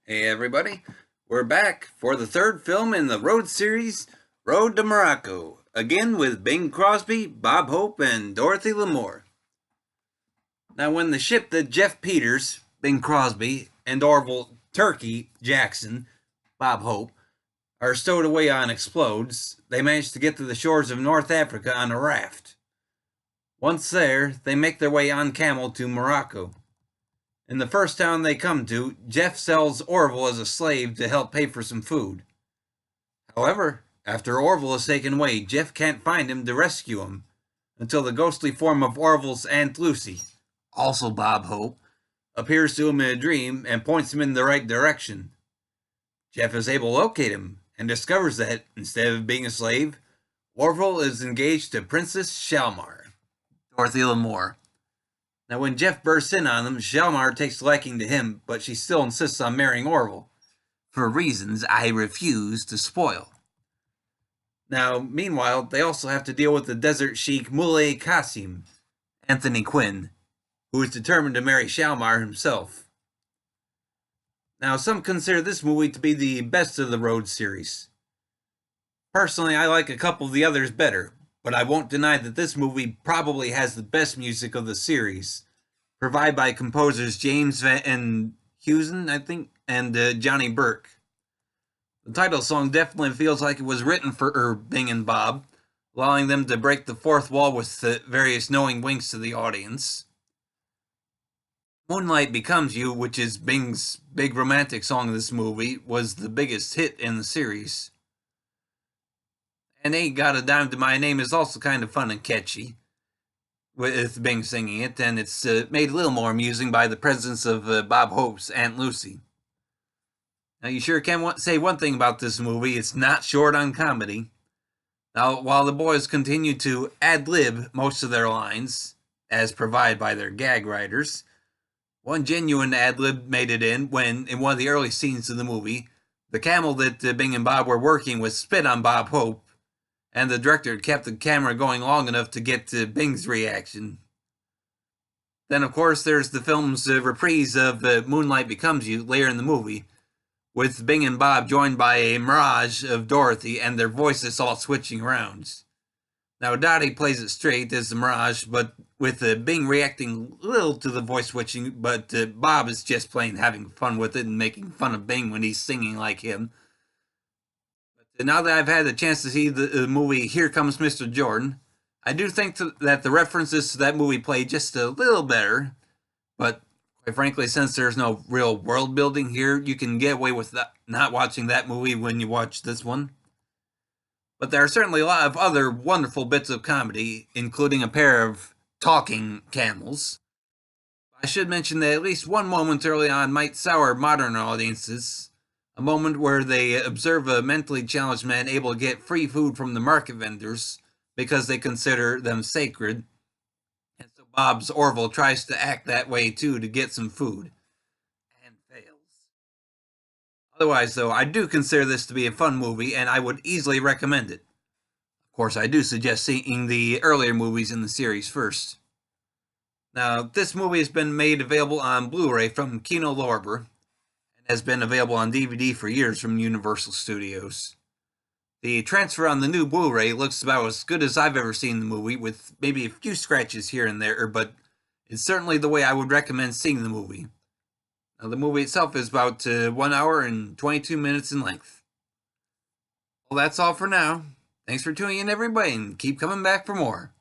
Hey everybody, we're back for the third film in the Road series, Road to Morocco, again with Bing Crosby, Bob Hope, and Dorothy Lamour. Now when the ship that Jeff Peters, Bing Crosby, and Orville Turkey Jackson, Bob Hope, are stowed away on explodes, they manage to get to the shores of North Africa on a raft. Once there, they make their way on camel to Morocco. In the first town they come to, Jeff sells Orville as a slave to help pay for some food. However, after Orville is taken away, Jeff can't find him to rescue him, until the ghostly form of Orville's Aunt Lucy, also Bob Hope, appears to him in a dream and points him in the right direction. Jeff is able to locate him, and discovers that, instead of being a slave, Orville is engaged to Princess Shalmar, Dorothy Lamour. Now when Jeff bursts in on them, Shalmar takes a liking to him, but she still insists on marrying Orville, for reasons I refuse to spoil. Now, meanwhile, they also have to deal with the desert sheik Moulay Qasim, Anthony Quinn, who is determined to marry Shalmar himself. Now, some consider this movie to be the best of the Road series. Personally, I like a couple of the others better, but I won't deny that this movie probably has the best music of the series, provided by composers James Van Heusen, I think, and Johnny Burke. The title song definitely feels like it was written for Bing and Bob, allowing them to break the fourth wall with various knowing winks to the audience. Moonlight Becomes You, which is Bing's big romantic song of this movie, was the biggest hit in the series. And Ain't Got a Dime to My Name is also kind of fun and catchy, with Bing singing it, and it's made a little more amusing by the presence of Bob Hope's Aunt Lucy. Now, you sure can say one thing about this movie, it's not short on comedy. Now, while the boys continue to ad-lib most of their lines, as provided by their gag writers, one genuine ad-lib made it in when, in one of the early scenes of the movie, the camel that Bing and Bob were working with spit on Bob Hope, and the director kept the camera going long enough to get to Bing's reaction. Then, of course, there's the film's reprise of Moonlight Becomes You later in the movie, with Bing and Bob joined by a mirage of Dorothy and their voices all switching around. Now, Dottie plays it straight as the mirage, but with Bing reacting little to the voice switching, but Bob is just plain having fun with it and making fun of Bing when he's singing like him. But now that I've had the chance to see the movie Here Comes Mr. Jordan, I do think that the references to that movie play just a little better, but quite frankly, since there's no real world building here, you can get away with not watching that movie when you watch this one. But there are certainly a lot of other wonderful bits of comedy, including a pair of talking camels. I should mention that at least one moment early on might sour modern audiences. A moment where they observe a mentally challenged man able to get free food from the market vendors because they consider them sacred. And so Bob's Orville tries to act that way too to get some food, and fails. Otherwise, though, I do consider this to be a fun movie, and I would easily recommend it. Of course, I do suggest seeing the earlier movies in the series first. Now, this movie has been made available on Blu-ray from Kino Lorber, and has been available on DVD for years from Universal Studios. The transfer on the new Blu-ray looks about as good as I've ever seen the movie, with maybe a few scratches here and there, but it's certainly the way I would recommend seeing the movie. Now, the movie itself is about 1 hour and 22 minutes in length. Well, that's all for now. Thanks for tuning in, everybody, and keep coming back for more.